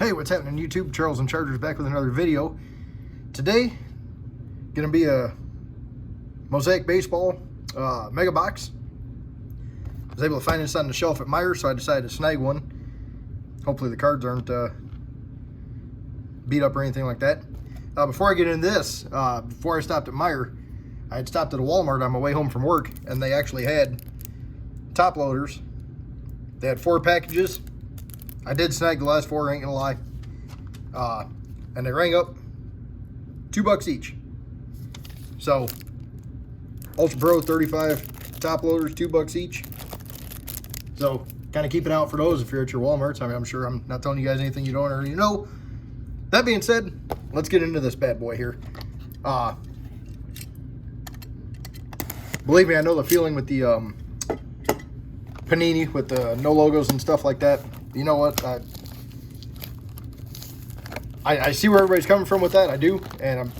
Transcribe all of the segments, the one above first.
Hey, what's happening YouTube? Charles and Chargers back with another video. Today, gonna be a Mosaic baseball mega box. I was able to find this on the shelf at Myers, so I decided to snag one. Hopefully the cards aren't beat up or anything like that. Before I get into this, before I stopped at Myers, I had stopped at a Walmart on my way home from work, and they actually had top loaders. They had 4 packages. I did snag the last 4, ain't gonna lie. And they rang up $2 each. So, Ultra Pro 35 top loaders, $2 each. So, kind of keep an eye out for those if you're at your Walmarts. I mean, I'm sure I'm not telling you guys anything you don't already know. That being said, let's get into this bad boy here. Believe me, I know the feeling with the Panini, with the no logos and stuff like that. You know what? I see where everybody's coming from with that. I do, and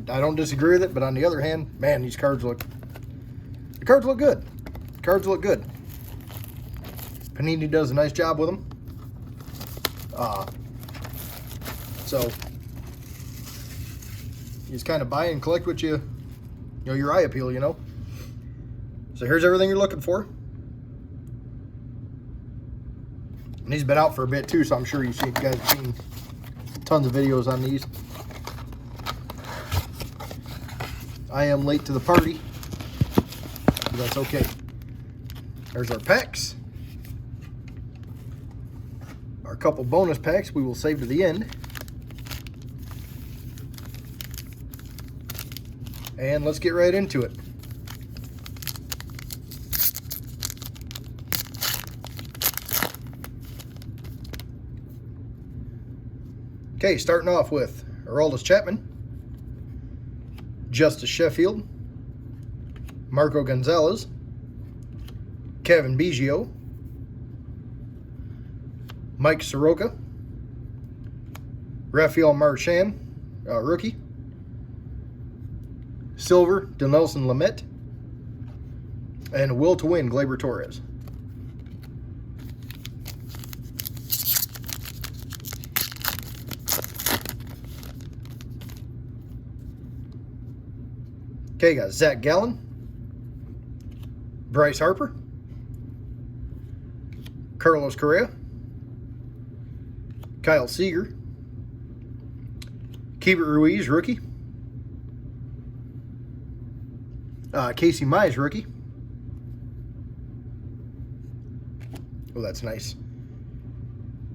I don't disagree with it. But on the other hand, man, these cards look good. The cards look good. Panini does a nice job with them. So you just kind of buy and collect what you know, your eye appeal. You know. So here's everything you're looking for. And he's been out for a bit too, so I'm sure you guys have seen tons of videos on these. I am late to the party, but that's okay. There's our packs. Our couple bonus packs we will save to the end. And let's get right into it. Okay, starting off with Aroldis Chapman, Justice Sheffield, Marco Gonzalez, Kevin Biggio, Mike Soroka, Rafael Marchand, rookie, Silver, Dinelson Lamet, and Will to Win, Gleyber Torres. Okay, got Zach Gallen, Bryce Harper, Carlos Correa, Kyle Seager, Keibert Ruiz, rookie, Casey Mize, rookie. Oh, that's nice.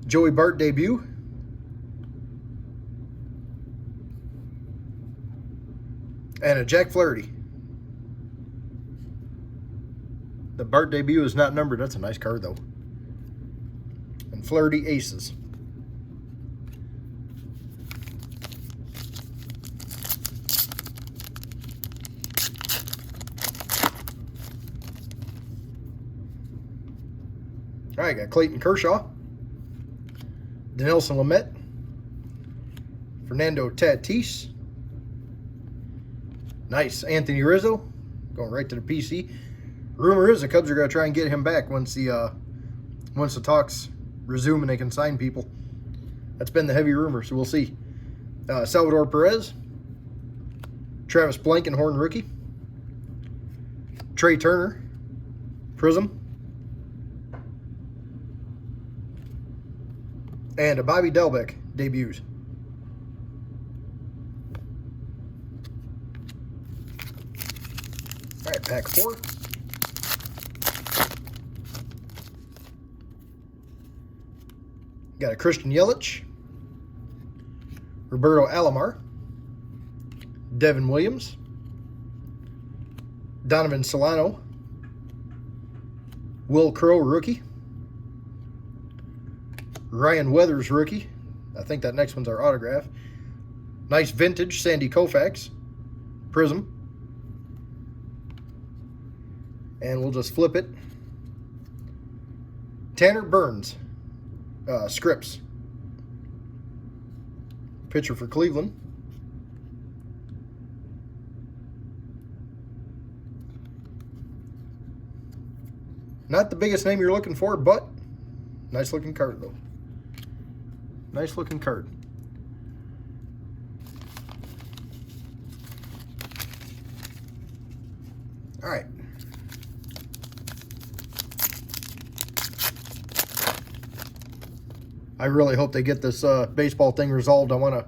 Joey Bart, debut. And a Jack Flaherty. The Bart debut is not numbered. That's a nice card, though. And Flaherty aces. All right, got Clayton Kershaw, Dinelson Lamet, Fernando Tatis. Nice. Anthony Rizzo, going right to the PC. Rumor is the Cubs are going to try and get him back once the talks resume and they can sign people. That's been the heavy rumor, so we'll see. Salvador Perez, Travis Blankenhorn, rookie, Trey Turner, Prism, and a Bobby Delbeck debuts. All right, pack 4. Got a Christian Yelich, Roberto Alomar, Devin Williams, Donovan Solano, Will Crow, rookie, Ryan Weathers, rookie. I think that next one's our autograph. Nice vintage Sandy Koufax, Prism. And we'll just flip it. Tanner Burns, Scripps. Pitcher for Cleveland. Not the biggest name you're looking for, but nice looking card though. Nice looking card. All right. I really hope they get this baseball thing resolved. I want to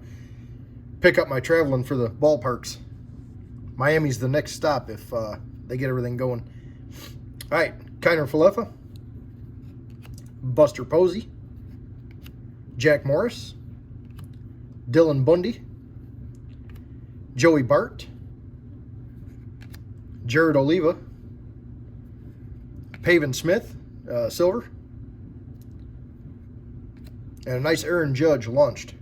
pick up my traveling for the ballparks. Miami's the next stop if they get everything going. All right, Kiner Falefa, Buster Posey, Jack Morris, Dylan Bundy, Joey Bart, Jared Oliva, Pavin Smith, silver, and a nice Aaron Judge launched.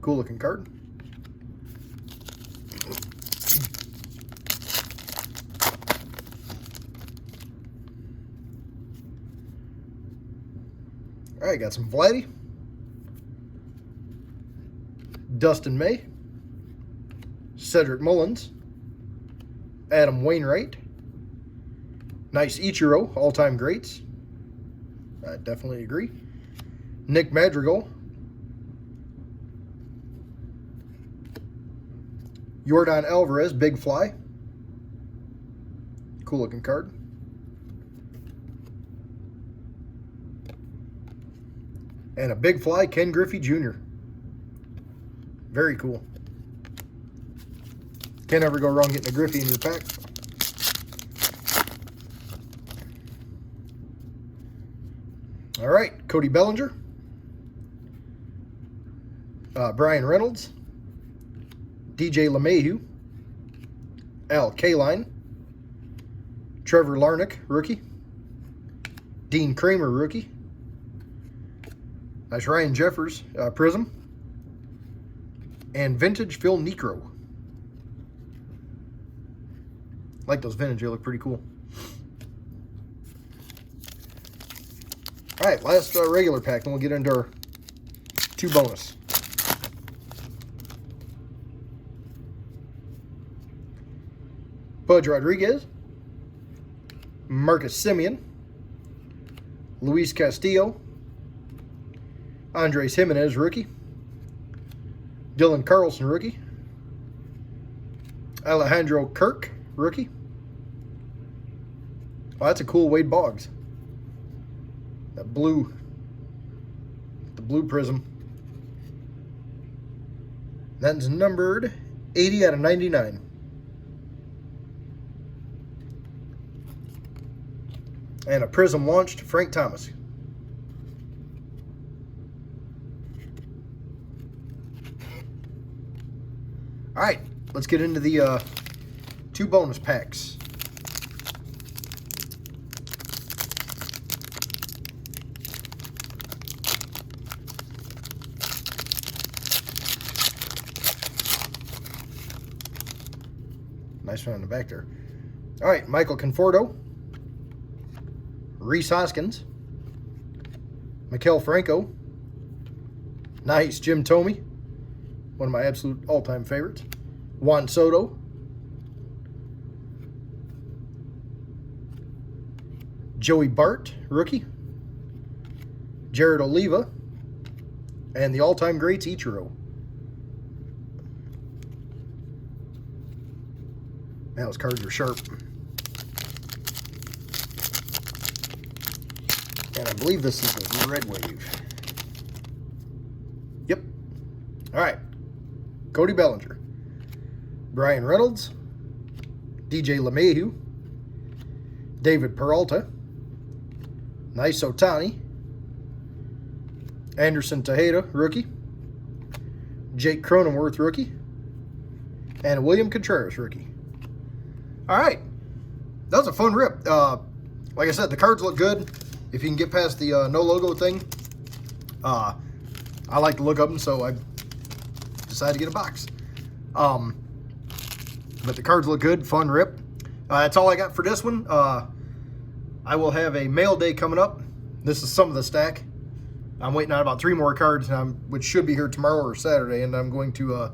Cool looking card. All right, got some Vladdy, Dustin May, Cedric Mullins, Adam Wainwright, nice Ichiro, all-time greats. I definitely agree. Nick Madrigal, Yordan Alvarez, big fly. Cool looking card. And a big fly, Ken Griffey Jr. Very cool. Can't ever go wrong getting a Griffey in your pack. All right, Cody Bellinger, Brian Reynolds, DJ LeMahieu, Al Kaline, Trevor Larnach, rookie, Dean Kramer, rookie, nice Ryan Jeffers, Prism, and vintage Phil Niekro. Like those vintage, they look pretty cool. All right, last regular pack, and we'll get into our 2 bonus. Pudge Rodriguez, Marcus Semien, Luis Castillo, Andres Jimenez, rookie, Dylan Carlson, rookie, Alejandro Kirk, rookie. Oh, that's a cool Wade Boggs. That blue, the blue prism. That's numbered 80 out of 99. And a prism launched, Frank Thomas. All right, let's get into the 2 bonus packs. Nice one on the back there. All right, Michael Conforto, Rhys Hoskins, Maikel Franco, nice Jim Thome, one of my absolute all-time favorites, Juan Soto, Joey Bart, rookie, Jared Oliva, and the all-time greats, Ichiro. Man, those cards are sharp. And I believe this is a red wave. Yep. All right. Cody Bellinger, Brian Reynolds, DJ LeMahieu, David Peralta, nice Otani, Anderson Tejeda, rookie, Jake Cronenworth, rookie, and William Contreras, rookie. All right. That was a fun rip. Like I said, the cards look good. If you can get past the no logo thing, I like to look up them, so I decided to get a box. But the cards look good, fun rip. That's all I got for this one. I will have a mail day coming up. This is some of the stack. I'm waiting on about 3 more cards, which should be here tomorrow or Saturday, and I'm going to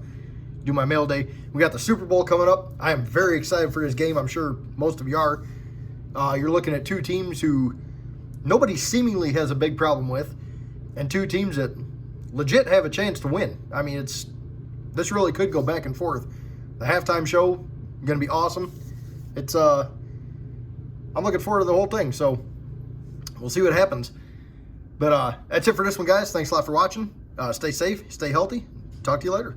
do my mail day. We got the Super Bowl coming up. I am very excited for this game. I'm sure most of you are. You're looking at 2 teams who nobody seemingly has a big problem with, and two teams that legit have a chance to win. I mean, this really could go back and forth. The halftime show going to be awesome. I'm looking forward to the whole thing, so we'll see what happens. But that's it for this one, guys. Thanks a lot for watching. Stay safe, stay healthy. Talk to you later.